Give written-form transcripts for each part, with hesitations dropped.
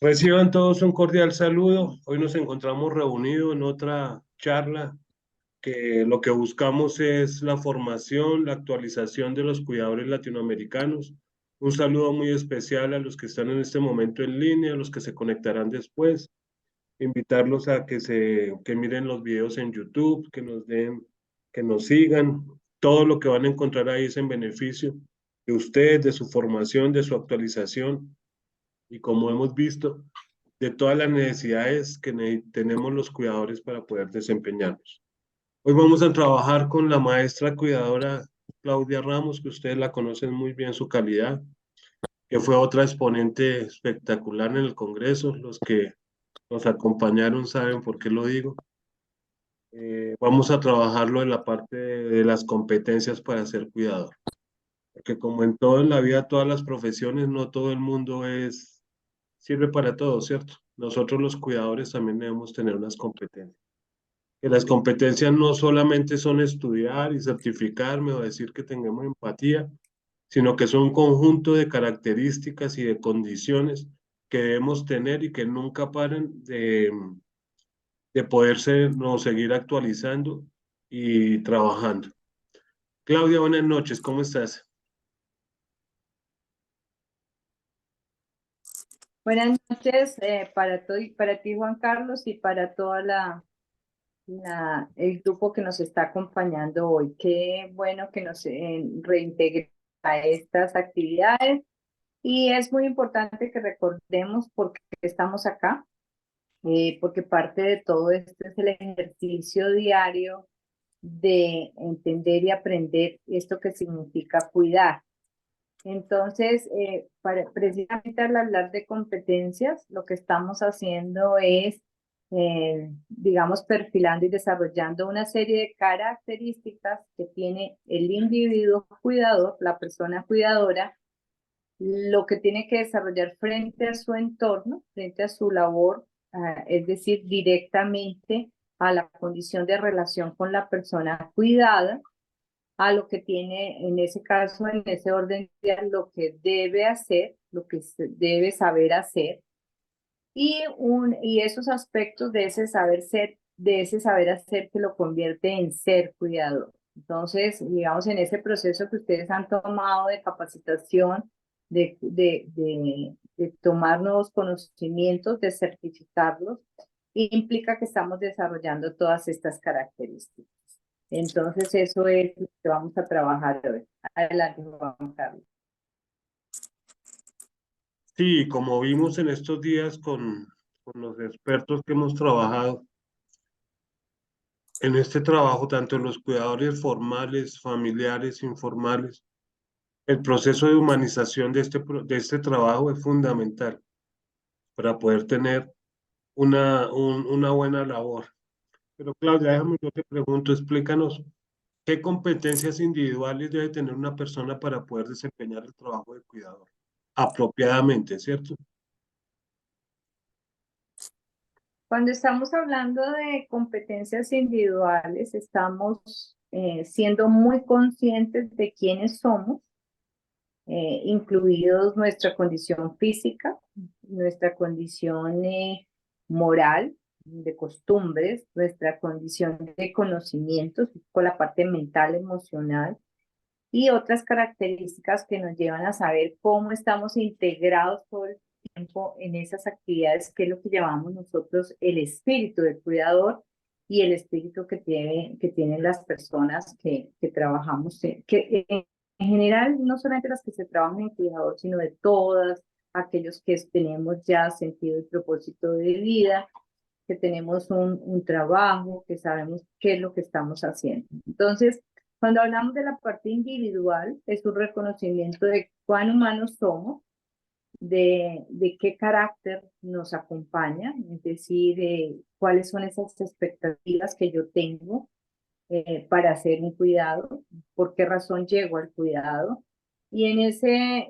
Reciban todos un cordial saludo. Hoy nos encontramos reunidos en otra charla que lo que buscamos es la formación, la actualización de los cuidadores latinoamericanos. Un saludo muy especial a los que están en este momento en línea, a los que se conectarán después. Invitarlos a que miren los videos en YouTube, que nos sigan. Todo lo que van a encontrar ahí es en beneficio de ustedes, de su formación, de su actualización y como hemos visto, de todas las necesidades que tenemos los cuidadores para poder desempeñarnos. Hoy vamos a trabajar con la maestra cuidadora Claudia Ramos, que ustedes la conocen muy bien su calidad, que fue otra exponente espectacular en el Congreso. Los que nos acompañaron saben por qué lo digo. Vamos a trabajarlo en la parte de las competencias para ser cuidador, porque como en todo en la vida, todas las profesiones, no todo el mundo sirve para todo, ¿cierto? Nosotros los cuidadores también debemos tener unas competencias. Que las competencias no solamente son estudiar y certificarme o decir que tengamos empatía, sino que son un conjunto de características y de condiciones que debemos tener y que nunca paren de poderse no, seguir actualizando y trabajando. Claudia, buenas noches, ¿cómo estás? Buenas noches para ti, Juan Carlos, y para toda el grupo que nos está acompañando hoy. Qué bueno que nos reintegre a estas actividades y es muy importante que recordemos por qué estamos acá, porque parte de todo esto es el ejercicio diario de entender y aprender esto que significa cuidar. Entonces, precisamente al hablar de competencias, lo que estamos haciendo es, digamos, perfilando y desarrollando una serie de características que tiene el individuo cuidador, la persona cuidadora, lo que tiene que desarrollar frente a su entorno, frente a su labor, es decir, directamente a la condición de relación con la persona cuidada, a lo que tiene, en ese caso, en ese orden, lo que debe hacer, lo que debe saber hacer, y esos aspectos de ese saber ser, de ese saber hacer que lo convierte en ser cuidador. Entonces, digamos, en ese proceso que ustedes han tomado de capacitación, de tomar nuevos conocimientos, de certificarlos, implica que estamos desarrollando todas estas características. Entonces, eso es lo que vamos a trabajar hoy. Adelante, Juan Carlos. Sí, como vimos en estos días con los expertos que hemos trabajado, en este trabajo, tanto los cuidadores formales, familiares, informales, el proceso de humanización de este trabajo es fundamental para poder tener una buena labor. Pero Claudia, déjame yo te pregunto, explícanos, ¿qué competencias individuales debe tener una persona para poder desempeñar el trabajo de cuidador apropiadamente, ¿cierto? Cuando estamos hablando de competencias individuales, estamos siendo muy conscientes de quiénes somos, incluidos nuestra condición física, nuestra condición moral, de costumbres, nuestra condición de conocimientos, con la parte mental, emocional, y otras características que nos llevan a saber cómo estamos integrados todo el tiempo en esas actividades, que es lo que llamamos nosotros el espíritu del cuidador y el espíritu que tienen las personas que trabajamos, que en general no solamente las que se trabajan en cuidador, sino de todas aquellos que tenemos ya sentido y propósito de vida, que tenemos un trabajo, que sabemos qué es lo que estamos haciendo. Entonces, cuando hablamos de la parte individual, es un reconocimiento de cuán humanos somos, de qué carácter nos acompaña, es decir, cuáles son esas expectativas que yo tengo para hacer un cuidado, por qué razón llego al cuidado, y en ese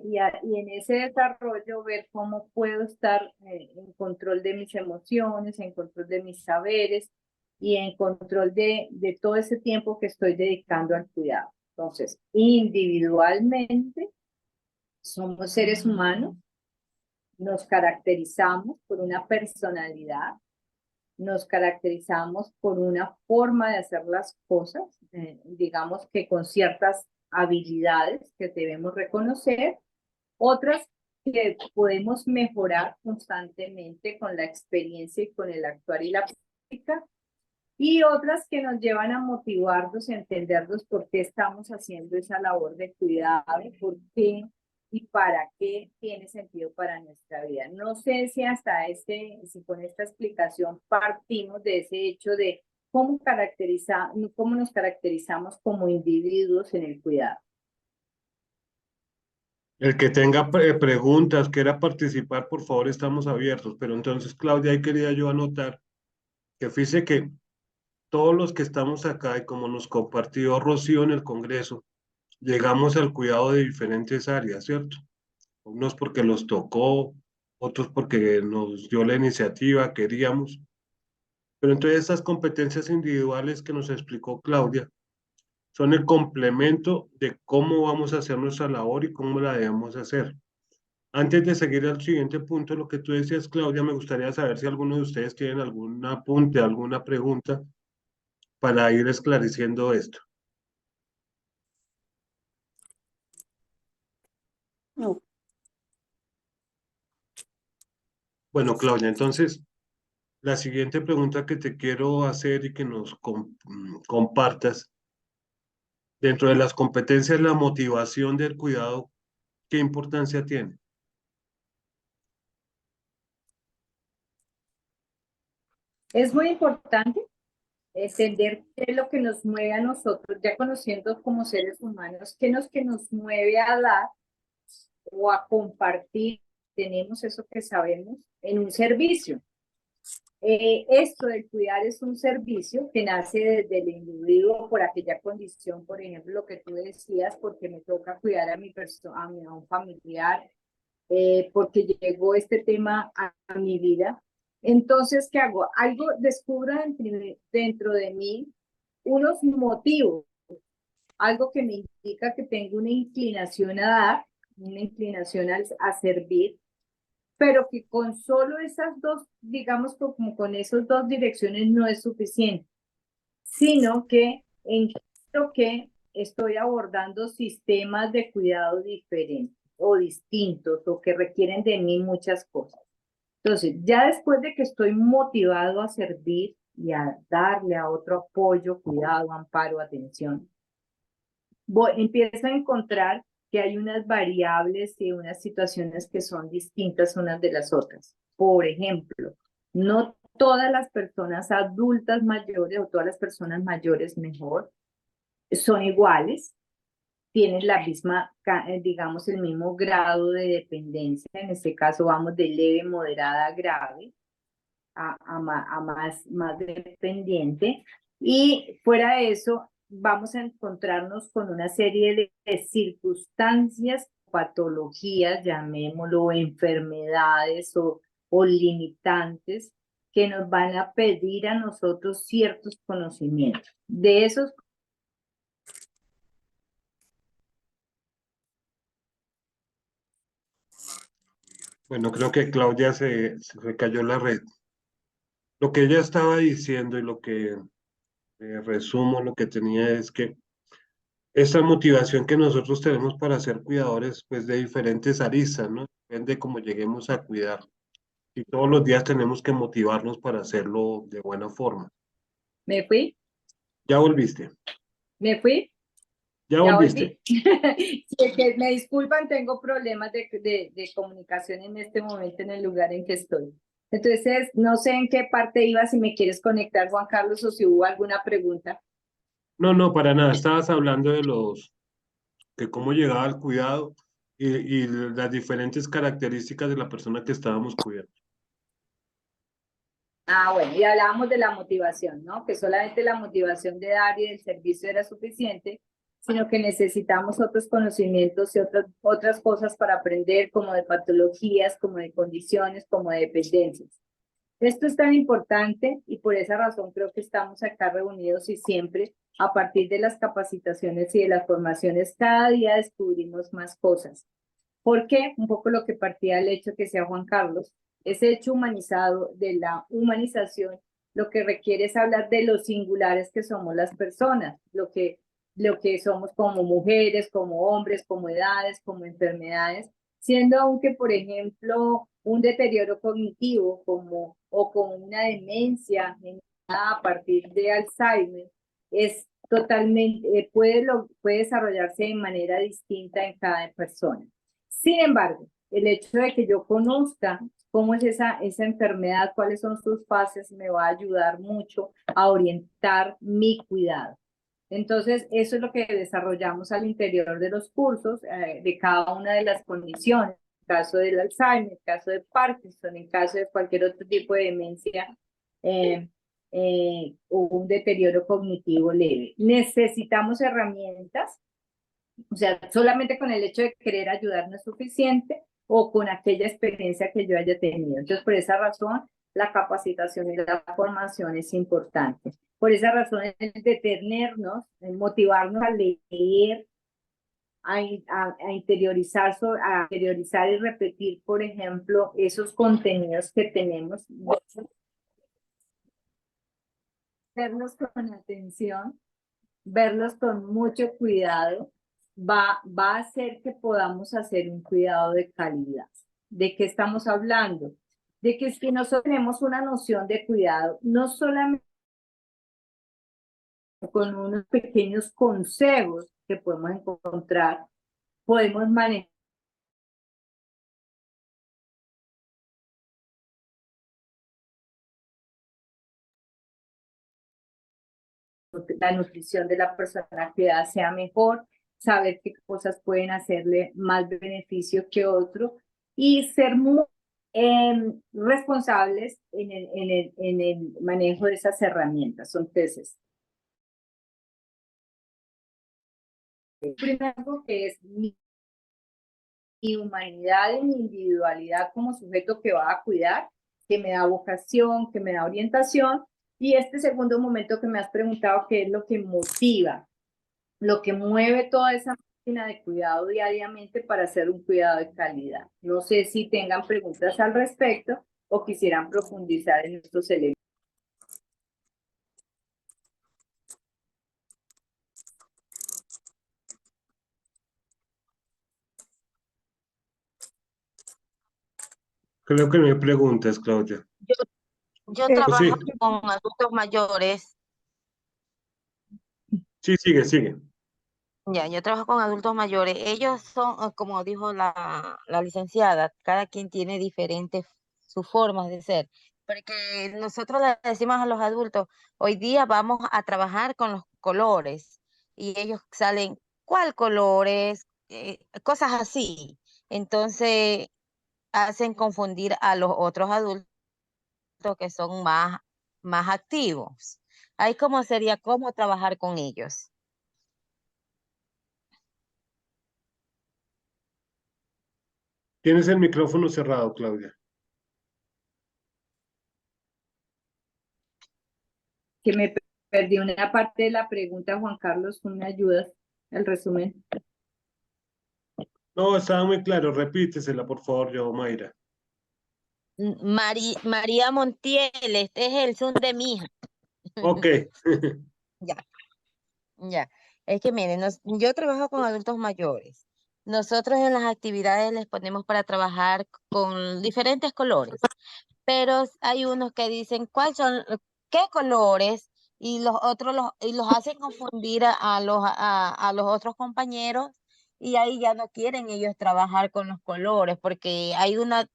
desarrollo ver cómo puedo estar en control de mis emociones, en control de mis saberes y en control de todo ese tiempo que estoy dedicando al cuidado. Entonces, individualmente somos seres humanos nos caracterizamos por una personalidad, nos caracterizamos por una forma de hacer las cosas, digamos que con ciertas habilidades que debemos reconocer, otras que podemos mejorar constantemente con la experiencia y con el actuar y la práctica, y otras que nos llevan a motivarnos y a entendernos por qué estamos haciendo esa labor de cuidado, por qué y para qué tiene sentido para nuestra vida. No sé si si con esta explicación partimos de ese hecho de cómo nos caracterizamos como individuos en el cuidado. El que tenga preguntas, quiera participar, por favor, estamos abiertos. Pero entonces, Claudia, ahí quería yo anotar que fíjese que todos los que estamos acá y como nos compartió Rocío en el Congreso, llegamos al cuidado de diferentes áreas, ¿cierto? Unos porque los tocó, otros porque nos dio la iniciativa, queríamos. Pero entonces estas competencias individuales que nos explicó Claudia son el complemento de cómo vamos a hacer nuestra labor y cómo la debemos hacer. Antes de seguir al siguiente punto, lo que tú decías, Claudia, me gustaría saber si alguno de ustedes tienen algún apunte, alguna pregunta para ir esclareciendo esto. No. Bueno, Claudia, entonces, la siguiente pregunta que te quiero hacer y que nos compartas, dentro de las competencias, la motivación del cuidado, ¿qué importancia tiene? Es muy importante entender qué es lo que nos mueve a nosotros, ya conociendo como seres humanos, qué es lo que nos mueve a dar o a compartir, tenemos eso que sabemos, en un servicio. Esto de cuidar es un servicio que nace desde el individuo por aquella condición, por ejemplo, lo que tú decías, porque me toca cuidar a a un familiar, porque llegó este tema a mi vida. Entonces, ¿qué hago? Descubro dentro de mí unos motivos, algo que me indica que tengo una inclinación a dar, una inclinación a servir, pero que con solo esas dos, digamos, como con esas dos direcciones no es suficiente, sino que entiendo que estoy abordando sistemas de cuidado diferentes o distintos o que requieren de mí muchas cosas. Entonces, ya después de que estoy motivado a servir y a darle a otro apoyo, cuidado, amparo, atención, empiezo a encontrar que hay unas variables y unas situaciones que son distintas unas de las otras. Por ejemplo, no todas las personas adultas mayores o todas las personas mayores mejor son iguales, tienen la misma, digamos, el mismo grado de dependencia. En este caso vamos de leve, moderada, grave a más dependiente. Y fuera de eso, vamos a encontrarnos con una serie de circunstancias, patologías, llamémoslo, enfermedades o limitantes que nos van a pedir a nosotros ciertos conocimientos. De esos Bueno, creo que Claudia se cayó en la red. Lo que ella estaba diciendo y lo que resumo, lo que tenía es que esa motivación que nosotros tenemos para ser cuidadores, pues de diferentes aristas, ¿no? Depende de cómo lleguemos a cuidar. Y todos los días tenemos que motivarnos para hacerlo de buena forma. me fui, ¿Ya volviste? me fui. ¿Ya Ya volviste? volví. Me disculpan, tengo problemas de comunicación en este momento en el lugar en que estoy. Entonces, no sé en qué parte iba, si me quieres conectar, Juan Carlos, o si hubo alguna pregunta. No, no, para nada. Estabas hablando de cómo llegaba al cuidado y las diferentes características de la persona que estábamos cuidando. Ah, bueno, y hablábamos de la motivación, ¿no? Que solamente la motivación de dar y del servicio era suficiente, sino que necesitamos otros conocimientos y otras cosas para aprender, como de patologías, como de condiciones, como de dependencias. Esto es tan importante y por esa razón creo que estamos acá reunidos y siempre a partir de las capacitaciones y de las formaciones cada día descubrimos más cosas. Porque un poco lo que partía del hecho que sea Juan Carlos, ese hecho humanizado de la humanización, lo que requiere es hablar de los singulares que somos las personas, lo que somos como mujeres, como hombres, como edades, como enfermedades, siendo aunque, por ejemplo, un deterioro cognitivo o como una demencia a partir de Alzheimer, es totalmente, puede desarrollarse de manera distinta en cada persona. Sin embargo, el hecho de que yo conozca cómo es esa enfermedad, cuáles son sus fases, me va a ayudar mucho a orientar mi cuidado. Entonces, eso es lo que desarrollamos al interior de los cursos, de cada una de las condiciones, en caso del Alzheimer, en caso de Parkinson, en caso de cualquier otro tipo de demencia eh, o un deterioro cognitivo leve. Necesitamos herramientas, o sea, solamente con el hecho de querer ayudar no es suficiente, o con aquella experiencia que yo haya tenido. Entonces, por esa razón, la capacitación y la formación es importante. Por esa razón, el detenernos, el motivarnos a leer, a interiorizar y repetir, por ejemplo, esos contenidos que tenemos, verlos con atención, verlos con mucho cuidado, va a hacer que podamos hacer un cuidado de calidad. ¿De qué estamos hablando? De que si nosotros tenemos una noción de cuidado, no solamente con unos pequeños consejos que podemos encontrar, podemos manejar la nutrición de la persona cuidada sea mejor, saber qué cosas pueden hacerle más beneficio que otro y ser muy responsables en el manejo de esas herramientas. Son tres. Primero, que es mi humanidad y mi individualidad como sujeto que va a cuidar, que me da vocación, que me da orientación. Y este segundo momento que me has preguntado, ¿qué es lo que motiva? Lo que mueve toda esa máquina de cuidado diariamente para hacer un cuidado de calidad. No sé si tengan preguntas al respecto o quisieran profundizar en estos elementos. Creo que no hay preguntas, Claudia. Yo, yo ¿O sí? trabajo con adultos mayores. Sí, sigue, sigue. Ya, yo trabajo con adultos mayores. Ellos son, como dijo la licenciada, cada quien tiene diferentes sus formas de ser. Porque nosotros le decimos a los adultos, hoy día vamos a trabajar con los colores. Y ellos salen, ¿cuál colores? Cosas así. Entonces hacen confundir a los otros adultos que son más activos. Ahí cómo sería, cómo trabajar con ellos. Tienes el micrófono cerrado, Claudia. Que me perdí una parte de la pregunta, Juan Carlos, ¿tú me ayudas? El resumen. No, estaba muy claro. Repítesela, por favor, yo, Mayra. María Montiel, este es el Zoom de mi hija. Ok. Ya, ya. Es que miren, yo trabajo con adultos mayores. Nosotros en las actividades les ponemos para trabajar con diferentes colores, pero hay unos que dicen cuáles son, qué colores, y los otros y los hacen confundir a los otros compañeros, y ahí ya no quieren ellos trabajar con los colores, porque hay una,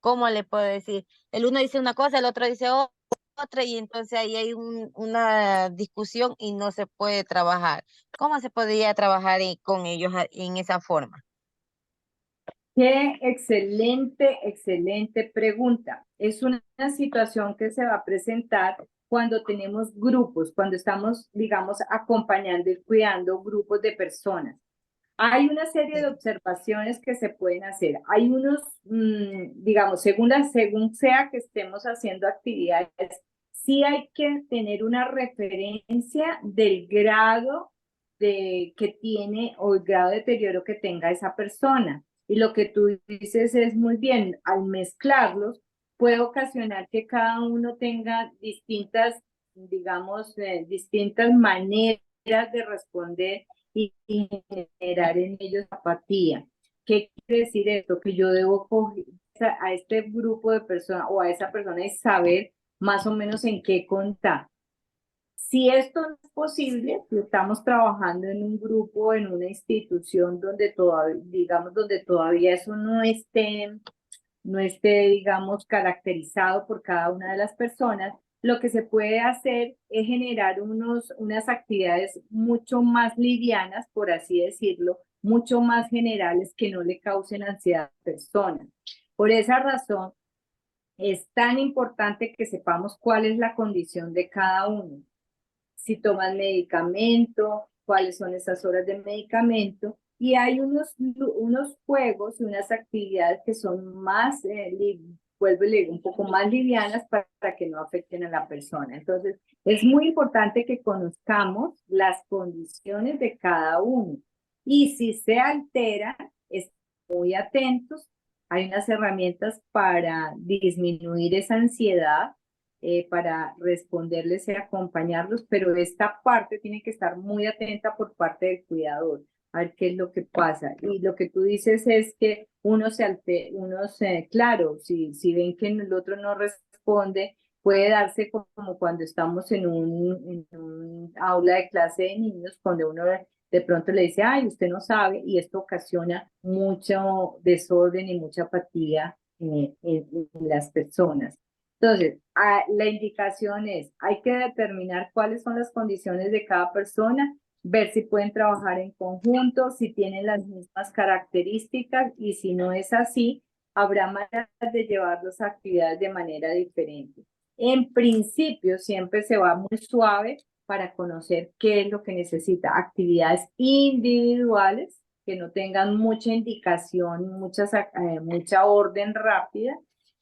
¿cómo le puedo decir? El uno dice una cosa, el otro dice otra, y entonces ahí hay una discusión y no se puede trabajar. ¿Cómo se podría trabajar con ellos en esa forma? Qué excelente, excelente pregunta. Es una situación que se va a presentar cuando tenemos grupos, cuando estamos, digamos, acompañando y cuidando grupos de personas. Hay una serie de observaciones que se pueden hacer. Hay unos, digamos, según sea que estemos haciendo actividades, sí hay que tener una referencia del grado que tiene o el grado de deterioro que tenga esa persona. Y lo que tú dices es muy bien, al mezclarlos puede ocasionar que cada uno tenga distintas, digamos, distintas maneras de responder y generar en ellos apatía. ¿Qué quiere decir esto? Que yo debo coger a este grupo de personas o a esa persona y saber más o menos en qué contar. Si esto no es posible, si estamos trabajando en un grupo, en una institución donde todavía, digamos, donde todavía eso no esté, digamos, caracterizado por cada una de las personas, lo que se puede hacer es generar unas actividades mucho más livianas, por así decirlo, mucho más generales que no le causen ansiedad a las personas. Por esa razón, es tan importante que sepamos cuál es la condición de cada uno. Si toman medicamento, cuáles son esas horas de medicamento. Y hay unos juegos y unas actividades que son más, vuelvo y le digo, un poco más livianas para que no afecten a la persona. Entonces, es muy importante que conozcamos las condiciones de cada uno. Y si se altera, estén muy atentos. Hay unas herramientas para disminuir esa ansiedad, para responderles y acompañarlos, pero esta parte tiene que estar muy atenta por parte del cuidador, a ver qué es lo que pasa. Y lo que tú dices es que claro, si ven que el otro no responde, puede darse como cuando estamos en un aula de clase de niños, cuando uno de pronto le dice, ay, usted no sabe, y esto ocasiona mucho desorden y mucha apatía en las personas. Entonces, la indicación es, hay que determinar cuáles son las condiciones de cada persona, ver si pueden trabajar en conjunto, si tienen las mismas características y si no es así, habrá maneras de llevarlos a actividades de manera diferente. En principio, siempre se va muy suave para conocer qué es lo que necesita. Actividades individuales que no tengan mucha indicación, mucha orden rápida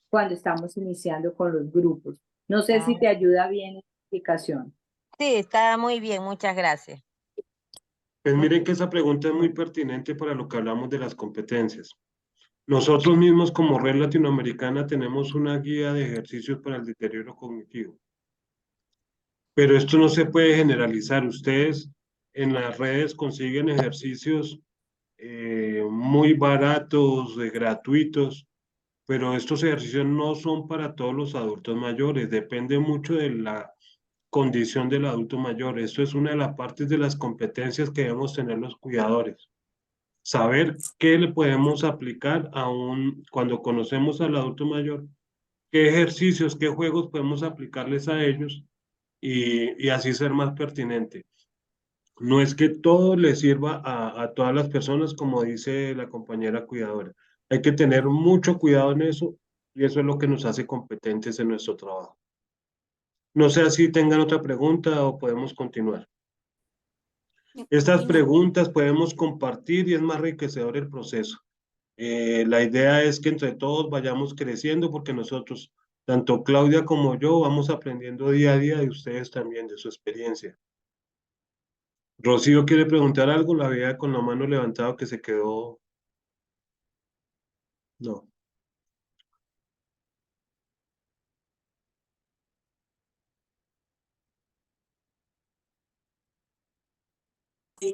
cuando estamos iniciando con los grupos. No sé si te ayuda bien la explicación. Sí, está muy bien, muchas gracias. Pues miren que esa pregunta es muy pertinente para lo que hablamos de las competencias. Nosotros mismos como Red Latinoamericana tenemos una guía de ejercicios para el deterioro cognitivo, pero esto no se puede generalizar. Ustedes en las redes consiguen ejercicios muy baratos, gratuitos, pero estos ejercicios no son para todos los adultos mayores, depende mucho de la condición del adulto mayor. Esto es una de las partes de las competencias que debemos tener los cuidadores. Saber qué le podemos aplicar cuando conocemos al adulto mayor, qué ejercicios, qué juegos podemos aplicarles a ellos y así ser más pertinente. No es que todo le sirva a todas las personas, como dice la compañera cuidadora. Hay que tener mucho cuidado en eso y eso es lo que nos hace competentes en nuestro trabajo. No sé si tengan otra pregunta o podemos continuar. Estas preguntas podemos compartir y es más enriquecedor el proceso. La idea es que entre todos vayamos creciendo porque nosotros, tanto Claudia como yo, vamos aprendiendo día a día de ustedes también, de su experiencia. Rocío quiere preguntar algo, la veía con la mano levantada que se quedó. No.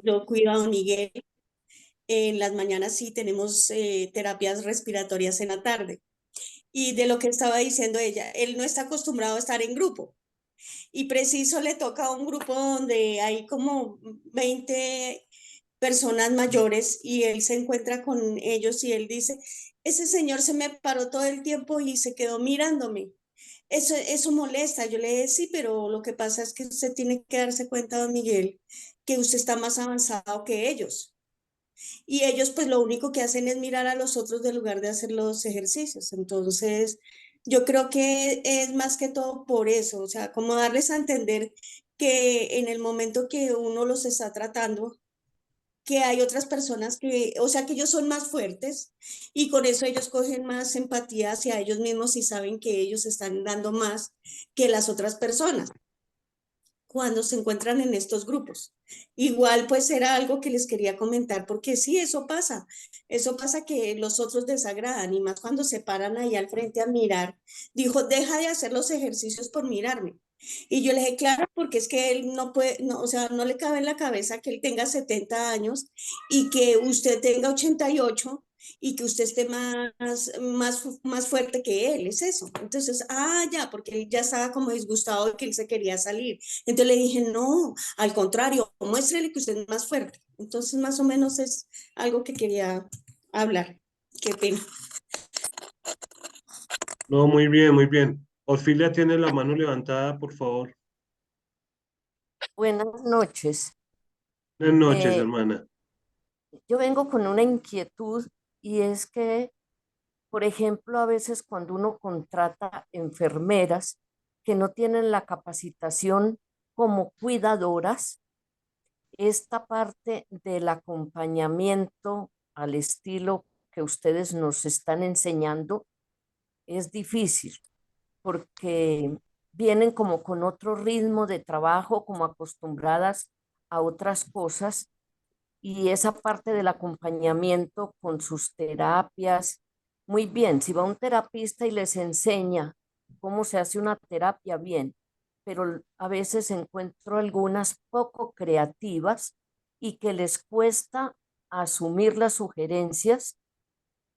Yo cuido a don Miguel. En las mañanas sí tenemos terapias respiratorias en la tarde. Y de lo que estaba diciendo ella, él no está acostumbrado a estar en grupo. Y preciso le toca a un grupo donde hay como 20 personas mayores y él se encuentra con ellos y él dice, ese señor se me paró todo el tiempo y se quedó mirándome. Eso molesta. Yo le dije, sí, pero lo que pasa es que usted tiene que darse cuenta, don Miguel, que usted está más avanzado que ellos. Y ellos pues lo único que hacen es mirar a los otros en lugar de hacer los ejercicios. Entonces, yo creo que es más que todo por eso, o sea, como darles a entender que en el momento que uno los está tratando, que hay otras personas que, o sea, que ellos son más fuertes y con eso ellos cogen más empatía hacia ellos mismos y saben que ellos están dando más que las otras personas. cuando se encuentran en estos grupos. Igual pues era algo que les quería comentar, porque sí, eso pasa que los otros desagradan, y más cuando se paran ahí al frente a mirar. Dijo, deja de hacer los ejercicios por mirarme. Y yo le dije, claro, porque es que él no puede, no, o sea, no le cabe en la cabeza que él tenga 70 años y que usted tenga 88 y que usted esté más fuerte que él, es eso. Entonces, ya, porque él ya estaba como disgustado de que él se quería salir. Entonces le dije, no, al contrario, muéstrele que usted es más fuerte. Entonces, más o menos es algo que quería hablar. Qué pena. No, muy bien, muy bien. Orfilia tiene la mano levantada, por favor. Buenas noches. Buenas noches, Eh, hermana. yo vengo con una inquietud y es que, por ejemplo, a veces cuando uno contrata enfermeras que no tienen la capacitación como cuidadoras, esta parte del acompañamiento al estilo que ustedes nos están enseñando es difícil porque vienen como con otro ritmo de trabajo, como acostumbradas a otras cosas, y esa parte del acompañamiento con sus terapias, muy bien, si va un terapista y les enseña cómo se hace una terapia, bien, pero a veces encuentro algunas poco creativas y que les cuesta asumir las sugerencias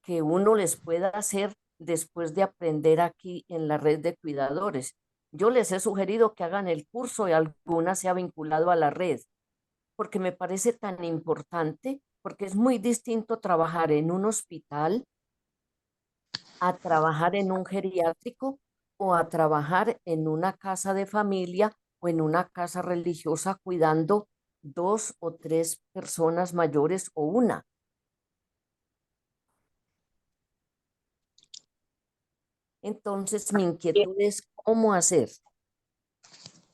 que uno les pueda hacer después de aprender aquí en la red de cuidadores. Yo les he sugerido que hagan el curso y alguna se ha vinculado a la red, porque me parece tan importante, porque es muy distinto trabajar en un hospital a trabajar en un geriátrico o a trabajar en una casa de familia o en una casa religiosa cuidando 2 o 3 personas mayores o una. Entonces, mi inquietud es cómo hacer.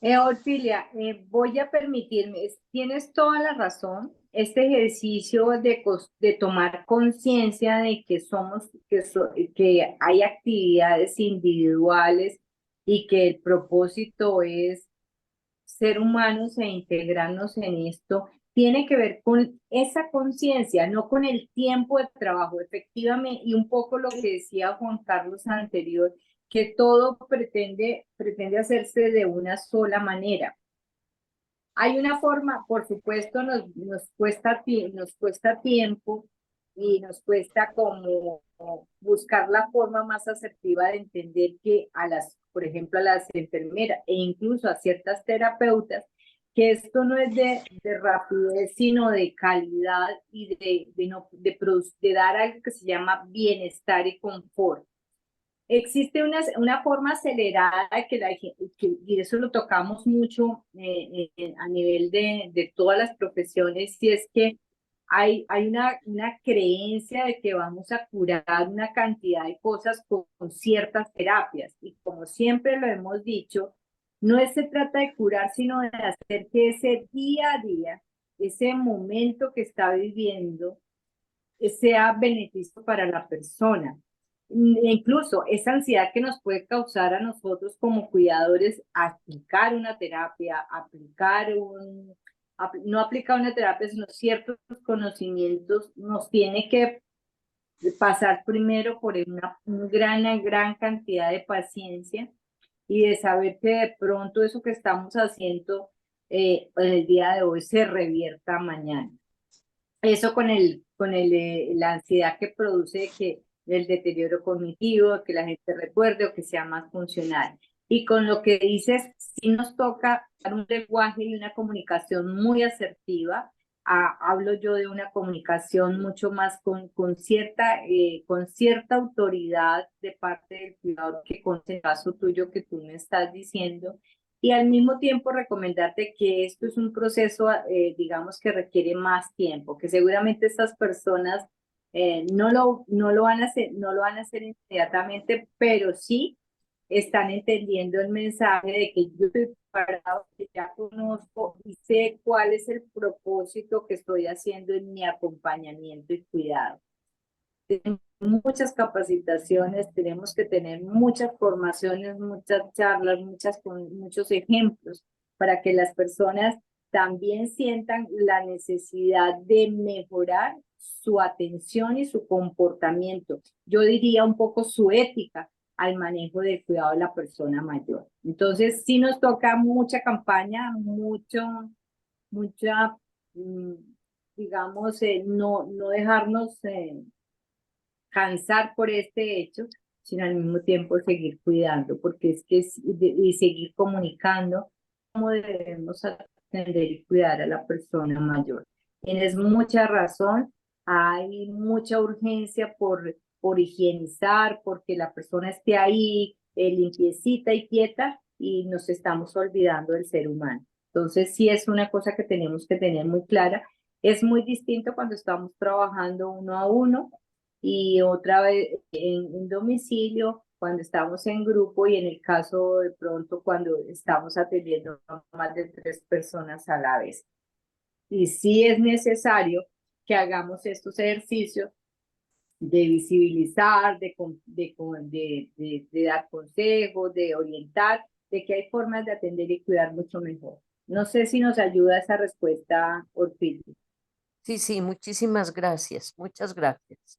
Orfilia, voy a permitirme, tienes toda la razón. Este ejercicio de tomar conciencia de que que hay actividades individuales y que el propósito es ser humanos e integrarnos en esto, tiene que ver con esa conciencia, no con el tiempo de trabajo, efectivamente, y un poco lo que decía Juan Carlos anterior, que todo pretende hacerse de una sola manera. Hay una forma, por supuesto, nos cuesta tiempo y nos cuesta como buscar la forma más asertiva de entender que por ejemplo, a las enfermeras e incluso a ciertas terapeutas, que esto no es de rapidez, sino de calidad y de dar algo que se llama bienestar y confort. Existe una forma acelerada y eso lo tocamos mucho a nivel de todas las profesiones, y es que hay una creencia de que vamos a curar una cantidad de cosas con ciertas terapias. Y como siempre lo hemos dicho, no se trata de curar, sino de hacer que ese día a día, ese momento que está viviendo, sea beneficio para la persona. Incluso esa ansiedad que nos puede causar a nosotros como cuidadores aplicar una terapia, no aplicar una terapia, sino ciertos conocimientos, nos tiene que pasar primero por una gran cantidad de paciencia y de saber que de pronto eso que estamos haciendo el día de hoy se revierta mañana. Eso la ansiedad que produce el deterioro cognitivo, que la gente recuerde o que sea más funcional. Y con lo que dices, sí nos toca dar un lenguaje y una comunicación muy asertiva. Hablo yo de una comunicación mucho más con cierta autoridad de parte del cuidador, que con el caso tuyo que tú me estás diciendo, y al mismo tiempo recomendarte que esto es un proceso, digamos, que requiere más tiempo, que seguramente estas personas no lo van a hacer inmediatamente, pero sí están entendiendo el mensaje de que yo estoy preparado, que ya conozco y sé cuál es el propósito que estoy haciendo en mi acompañamiento y cuidado. Tenemos muchas capacitaciones, tenemos que tener muchas formaciones, muchas charlas, muchos ejemplos para que las personas también sientan la necesidad de mejorar su atención y su comportamiento. Yo diría un poco su ética al manejo del cuidado de la persona mayor. Entonces, sí nos toca mucha campaña, mucha, digamos, no dejarnos cansar por este hecho, sino al mismo tiempo seguir cuidando, porque es que y seguir comunicando cómo debemos atender y cuidar a la persona mayor. Tienes mucha razón, hay mucha urgencia por higienizar, porque la persona esté ahí limpiecita y quieta, y nos estamos olvidando del ser humano. Entonces, sí es una cosa que tenemos que tener muy clara. Es muy distinto cuando estamos trabajando uno a uno y otra vez en domicilio, cuando estamos en grupo y en el caso de pronto cuando estamos atendiendo a más de 3 personas a la vez. Y sí es necesario que hagamos estos ejercicios de visibilizar, de dar consejos, de orientar, de que hay formas de atender y cuidar mucho mejor. No sé si nos ayuda esa respuesta, Orfilio. Sí, sí, muchísimas gracias. Muchas gracias.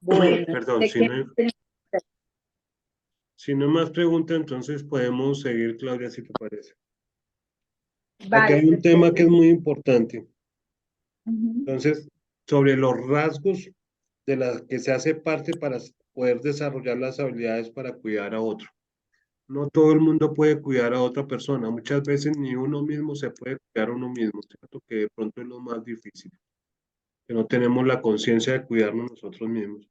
Bueno, Perdón, si no hay más preguntas, entonces podemos seguir, Claudia, si te parece. Aquí hay un tema que es muy importante. Entonces, sobre los rasgos de las que se hace parte para poder desarrollar las habilidades para cuidar a otro. No todo el mundo puede cuidar a otra persona. Muchas veces ni uno mismo se puede cuidar a uno mismo, ¿cierto? Que de pronto es lo más difícil, que no tenemos la conciencia de cuidarnos nosotros mismos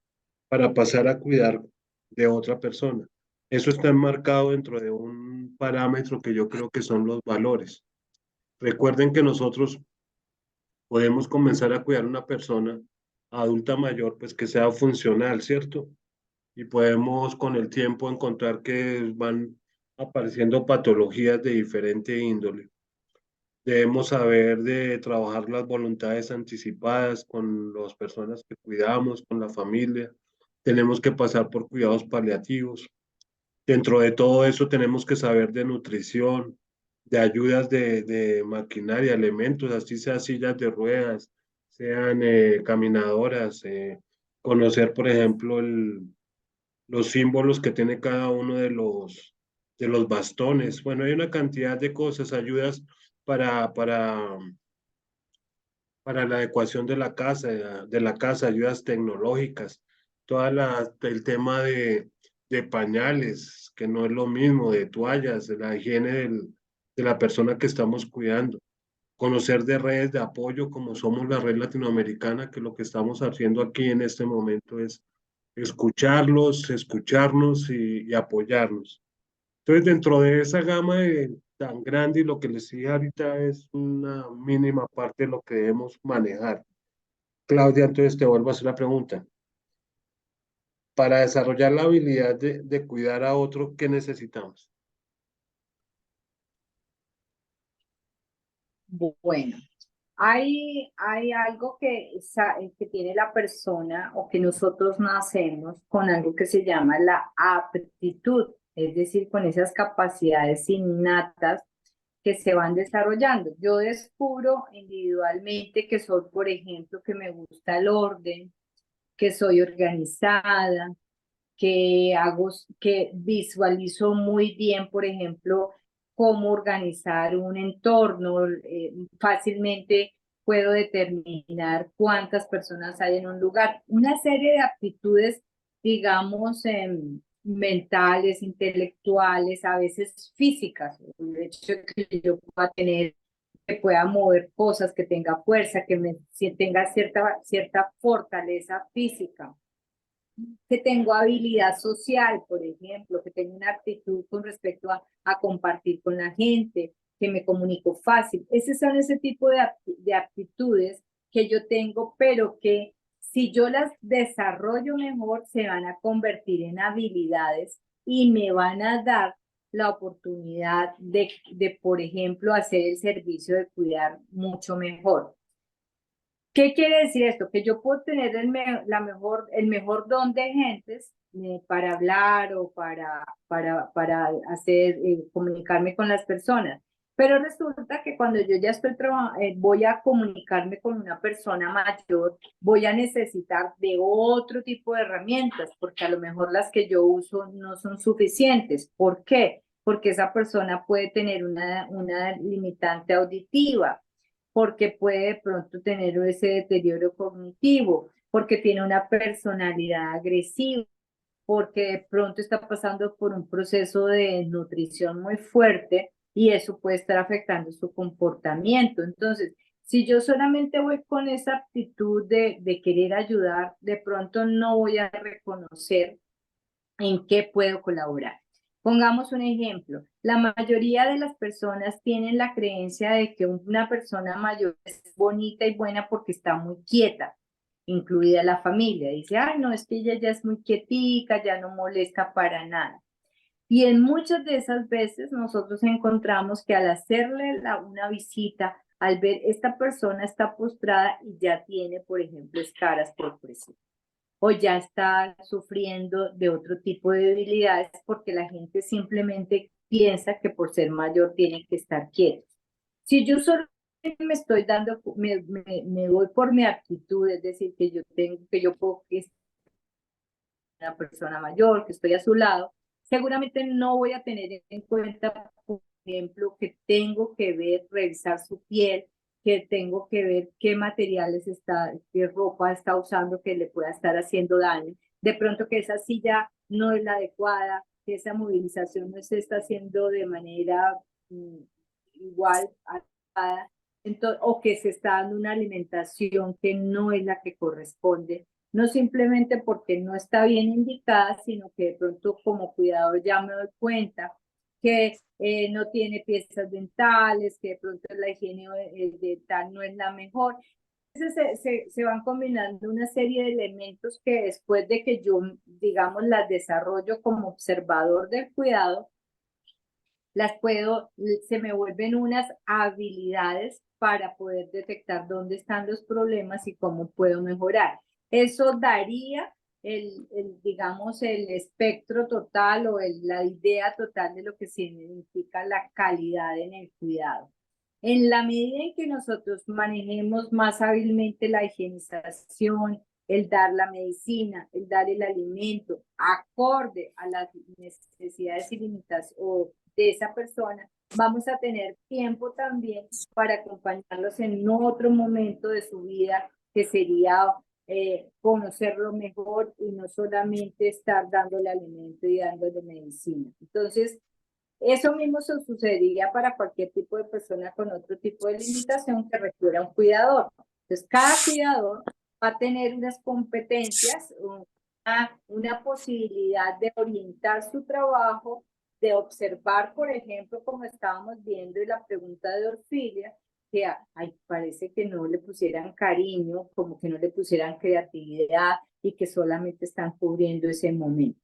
para pasar a cuidar de otra persona. Eso está enmarcado dentro de un parámetro que yo creo que son los valores. Recuerden que nosotros podemos comenzar a cuidar a una persona adulta mayor, pues que sea funcional, ¿cierto? Y podemos con el tiempo encontrar que van apareciendo patologías de diferente índole. Debemos saber de trabajar las voluntades anticipadas con las personas que cuidamos, con la familia. Tenemos que pasar por cuidados paliativos. Dentro de todo eso tenemos que saber de nutrición, de ayudas de maquinaria, elementos, así sean sillas de ruedas, sean caminadoras, conocer, por ejemplo, los símbolos que tiene cada uno de los bastones. Bueno, hay una cantidad de cosas, ayudas para, para, para la adecuación de la casa, ayudas tecnológicas, el tema de pañales, que no es lo mismo, de toallas, de la higiene de la persona que estamos cuidando. Conocer de redes de apoyo como somos la red latinoamericana, que lo que estamos haciendo aquí en este momento es escucharlos, escucharnos y apoyarnos. Entonces, dentro de esa gama tan grande y lo que les dije ahorita es una mínima parte de lo que debemos manejar. Claudia, entonces te vuelvo a hacer la pregunta. Para desarrollar la habilidad de cuidar a otro, ¿qué necesitamos? Bueno, hay algo que tiene la persona o que nosotros nacemos con algo que se llama la aptitud, es decir, con esas capacidades innatas que se van desarrollando. Yo descubro individualmente que soy, por ejemplo, que me gusta el orden, que soy organizada, que visualizo muy bien, por ejemplo, cómo organizar un entorno. Fácilmente puedo determinar cuántas personas hay en un lugar. Una serie de aptitudes, digamos, mentales, intelectuales, a veces físicas. El hecho de que yo pueda tener, que pueda mover cosas, que tenga fuerza, tenga cierta fortaleza física, que tengo habilidad social, por ejemplo, que tengo una actitud con respecto a compartir con la gente, que me comunico fácil. Esos son ese tipo de aptitudes que yo tengo, pero que si yo las desarrollo mejor, se van a convertir en habilidades y me van a dar la oportunidad por ejemplo, hacer el servicio de cuidar mucho mejor. ¿Qué quiere decir esto? Que yo puedo tener el mejor don de gentes, para hablar o para hacer, comunicarme con las personas. Pero resulta que cuando yo ya voy a comunicarme con una persona mayor, voy a necesitar de otro tipo de herramientas, porque a lo mejor las que yo uso no son suficientes. ¿Por qué? Porque esa persona puede tener una limitante auditiva, porque puede de pronto tener ese deterioro cognitivo, porque tiene una personalidad agresiva, porque de pronto está pasando por un proceso de nutrición muy fuerte y eso puede estar afectando su comportamiento. Entonces, si yo solamente voy con esa actitud de querer ayudar, de pronto no voy a reconocer en qué puedo colaborar. Pongamos un ejemplo. La mayoría de las personas tienen la creencia de que una persona mayor es bonita y buena porque está muy quieta, incluida la familia. Dice, ay, no, es que ella ya es muy quietica, ya no molesta para nada. Y en muchas de esas veces nosotros encontramos que al hacerle una visita, al ver esta persona está postrada y ya tiene, por ejemplo, escaras por presión, o ya está sufriendo de otro tipo de debilidades porque la gente simplemente piensa que por ser mayor tiene que estar quieto. Si yo solo me estoy dando, me voy por mi actitud, es decir, que yo puedo que es una persona mayor, que estoy a su lado, seguramente no voy a tener en cuenta, por ejemplo, que tengo que ver, revisar su piel, que tengo que ver qué materiales qué ropa está usando que le pueda estar haciendo daño. De pronto que esa silla no es la adecuada, que esa movilización no se está haciendo de manera igual adecuada, o que se está dando una alimentación que no es la que corresponde, no simplemente porque no está bien indicada, sino que de pronto como cuidador ya me doy cuenta que no tiene piezas dentales, que de pronto la higiene dental no es la mejor. Entonces se van combinando una serie de elementos que después de que yo, digamos, las desarrollo como observador del cuidado, se me vuelven unas habilidades para poder detectar dónde están los problemas y cómo puedo mejorar. Eso daría digamos, el espectro total o la idea total de lo que significa la calidad en el cuidado. En la medida en que nosotros manejemos más hábilmente la higienización, el dar la medicina, el dar el alimento acorde a las necesidades ilimitadas o de esa persona, vamos a tener tiempo también para acompañarlos en otro momento de su vida que sería conocerlo mejor y no solamente estar dándole alimento y dándole medicina. Entonces, eso mismo se sucedería para cualquier tipo de persona con otro tipo de limitación que requiera un cuidador. Entonces, cada cuidador va a tener unas competencias, una posibilidad de orientar su trabajo, de observar, por ejemplo, como estábamos viendo en la pregunta de Orfilia, que parece que no le pusieran cariño, como que no le pusieran creatividad y que solamente están cubriendo ese momento.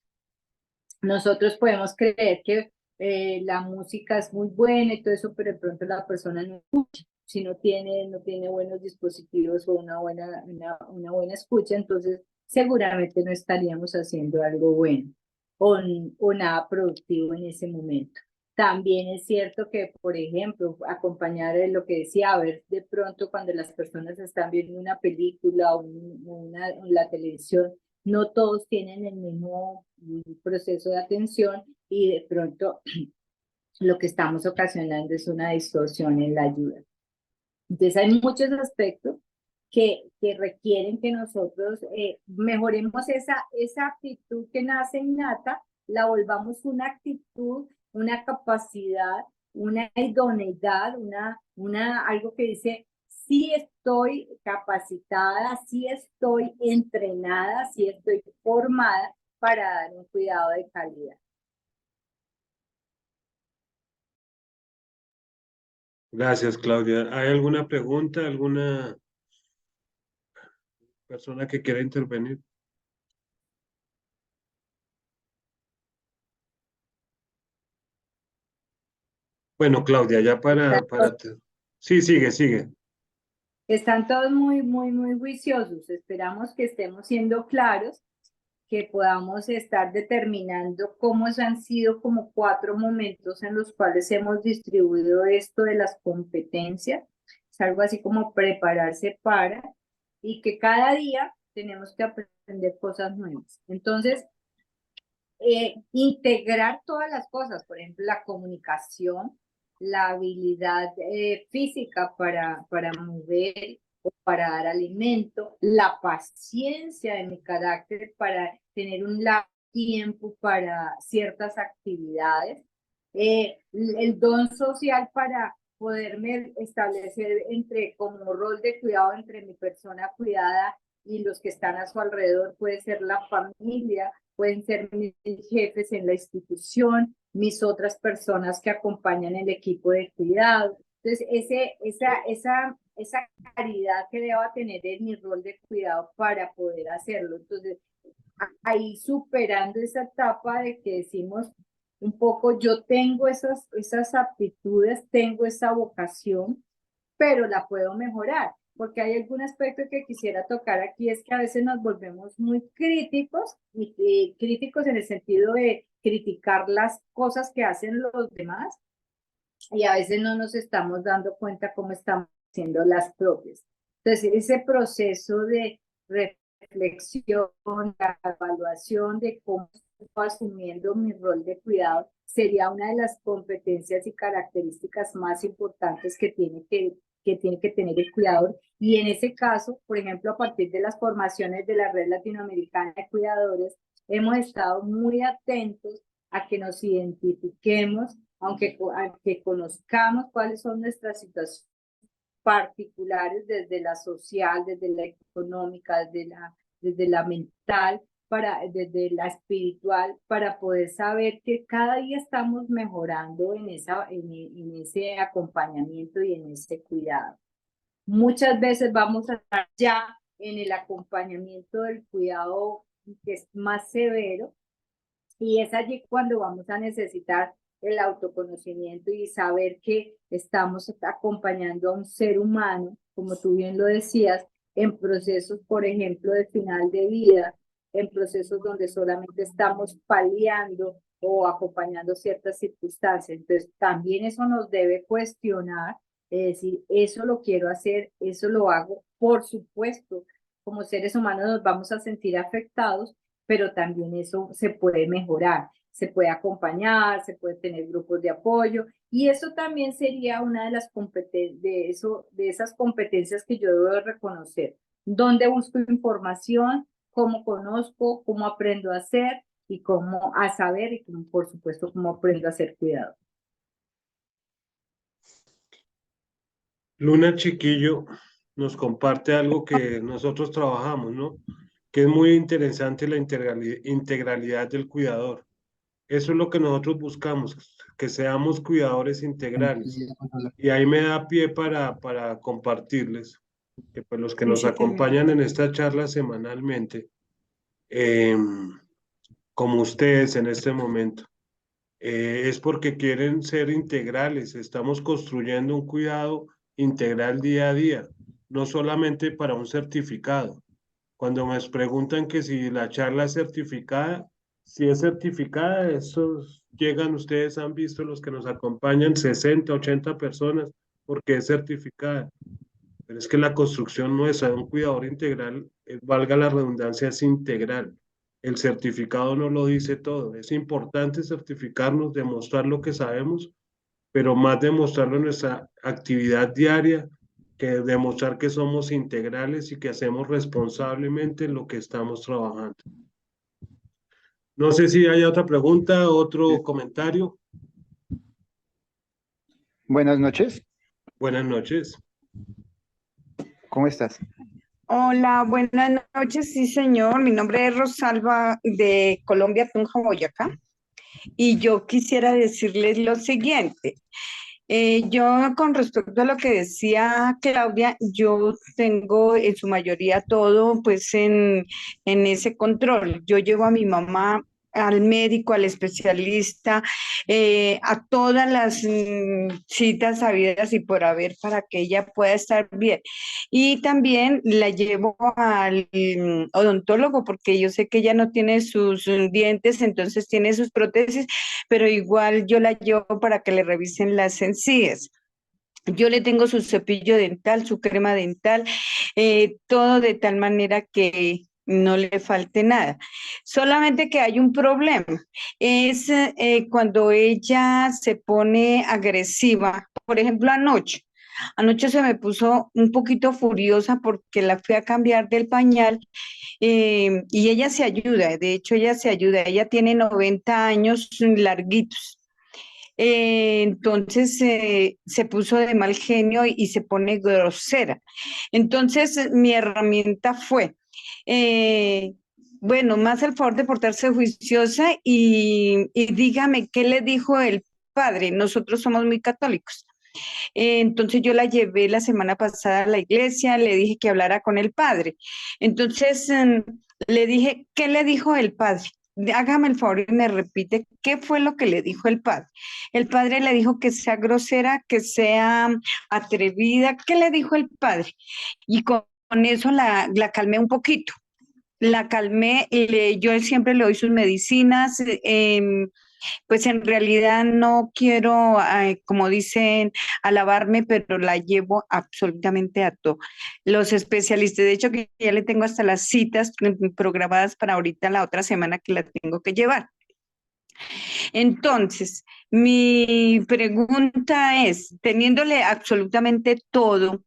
Nosotros podemos creer que la música es muy buena y todo eso, pero de pronto la persona no escucha. Si no tiene buenos dispositivos o una buena escucha, entonces seguramente no estaríamos haciendo algo bueno o nada productivo en ese momento. También es cierto que, por ejemplo, acompañar lo que decía, a ver de pronto cuando las personas están viendo una película o la televisión, no todos tienen el mismo proceso de atención y de pronto lo que estamos ocasionando es una distorsión en la ayuda. Entonces hay muchos aspectos que requieren que nosotros mejoremos esa actitud que nace innata, la volvamos una actitud, una capacidad, una idoneidad, algo que dice, sí estoy capacitada, sí estoy entrenada, sí estoy formada para dar un cuidado de calidad. Gracias, Claudia. ¿Hay alguna pregunta, alguna persona que quiera intervenir? Bueno, Claudia, ya Sí, sigue. Están todos muy juiciosos. Esperamos que estemos siendo claros que podamos estar determinando cómo han sido como 4 momentos en los cuales hemos distribuido esto de las competencias. Es algo así como prepararse para, y que cada día tenemos que aprender cosas nuevas. Entonces, integrar todas las cosas, por ejemplo, la comunicación, la habilidad física para mover o para dar alimento, la paciencia de mi carácter para tener un largo tiempo para ciertas actividades, el don social para poderme establecer como rol de cuidado entre mi persona cuidada y los que están a su alrededor, puede ser la familia, pueden ser mis jefes en la institución, mis otras personas que acompañan el equipo de cuidado. Entonces, esa claridad que deba tener en mi rol de cuidado para poder hacerlo. Entonces, ahí superando esa etapa de que decimos un poco, yo tengo esas aptitudes, tengo esa vocación, pero la puedo mejorar, porque hay algún aspecto que quisiera tocar aquí, es que a veces nos volvemos muy críticos, y críticos en el sentido de criticar las cosas que hacen los demás, y a veces no nos estamos dando cuenta cómo estamos haciendo las propias. Entonces, ese proceso de reflexión, la evaluación de cómo estoy asumiendo mi rol de cuidado, sería una de las competencias y características más importantes que tiene que tener el cuidador. Y en ese caso, por ejemplo, a partir de las formaciones de la Red Latinoamericana de Cuidadores, hemos estado muy atentos a que nos identifiquemos, aunque conozcamos cuáles son nuestras situaciones particulares, desde la social, desde la económica, desde la mental, desde la espiritual, para poder saber que cada día estamos mejorando en ese acompañamiento y en ese cuidado. Muchas veces vamos a estar ya en el acompañamiento del cuidado que es más severo, y es allí cuando vamos a necesitar el autoconocimiento y saber que estamos acompañando a un ser humano, como tú bien lo decías, en procesos, por ejemplo, de final de vida, en procesos donde solamente estamos paliando o acompañando ciertas circunstancias. Entonces, también eso nos debe cuestionar, es decir, eso lo quiero hacer, eso lo hago. Por supuesto, como seres humanos nos vamos a sentir afectados, pero también eso se puede mejorar, se puede acompañar, se puede tener grupos de apoyo, y eso también sería una de las de esas competencias que yo debo reconocer. ¿Dónde busco información? ¿Cómo conozco? ¿Cómo aprendo a hacer? Y cómo a saber, y por supuesto, cómo aprendo a ser cuidado. Luna Chiquillo nos comparte algo que nosotros trabajamos, ¿no? Que es muy interesante, la integralidad del cuidador. Eso es lo que nosotros buscamos, que seamos cuidadores integrales. Y ahí me da pie para compartirles que pues los que nos acompañan en esta charla semanalmente, como ustedes en este momento, es porque quieren ser integrales. Estamos construyendo un cuidado integral día a día, no solamente para un certificado. Cuando me preguntan que si la charla es certificada, si es certificada, esos llegan, ustedes han visto los que nos acompañan, 60, 80 personas, porque es certificada. Pero es que la construcción nuestra de un cuidador integral, valga la redundancia, es integral. El certificado no lo dice todo. Es importante certificarnos, demostrar lo que sabemos, pero más demostrarlo en nuestra actividad diaria, que demostrar que somos integrales y que hacemos responsablemente lo que estamos trabajando. No sé si hay otra pregunta, otro comentario. Buenas noches. Buenas noches. ¿Cómo estás? Hola, buenas noches, sí señor. Mi nombre es Rosalba de Colombia, Tunja, Boyacá. Y yo quisiera decirles lo siguiente. Yo con respecto a lo que decía Claudia, yo tengo en su mayoría todo pues en ese control. Yo llevo a mi mamá al médico, al especialista, a todas las citas habidas y por haber para que ella pueda estar bien. Y también la llevo al odontólogo porque yo sé que ella no tiene sus dientes, entonces tiene sus prótesis, pero igual yo la llevo para que le revisen las encías. Yo le tengo su cepillo dental, su crema dental, todo de tal manera que no le falte nada. Solamente que hay un problema. Es cuando ella se pone agresiva. Por ejemplo, anoche. Anoche se me puso un poquito furiosa porque la fui a cambiar del pañal y ella se ayuda. De hecho, ella se ayuda. Ella tiene 90 años larguitos. Entonces se puso de mal genio y se pone grosera. Entonces mi herramienta fue, eh, bueno, más el favor de portarse juiciosa y dígame qué le dijo el padre. Nosotros somos muy católicos. Entonces yo la llevé la semana pasada a la iglesia, le dije que hablara con el padre. Entonces le dije, ¿qué le dijo el padre? Hágame el favor y me repite qué fue lo que le dijo el padre. El padre le dijo que sea grosera, que sea atrevida. ¿Qué le dijo el padre? Y con eso la calmé un poquito. La calmé, yo siempre le doy sus medicinas, pues en realidad no quiero, como dicen, alabarme, pero la llevo absolutamente a todo. Los especialistas, de hecho que ya le tengo hasta las citas programadas para ahorita la otra semana que la tengo que llevar. Entonces, mi pregunta es, teniéndole absolutamente todo,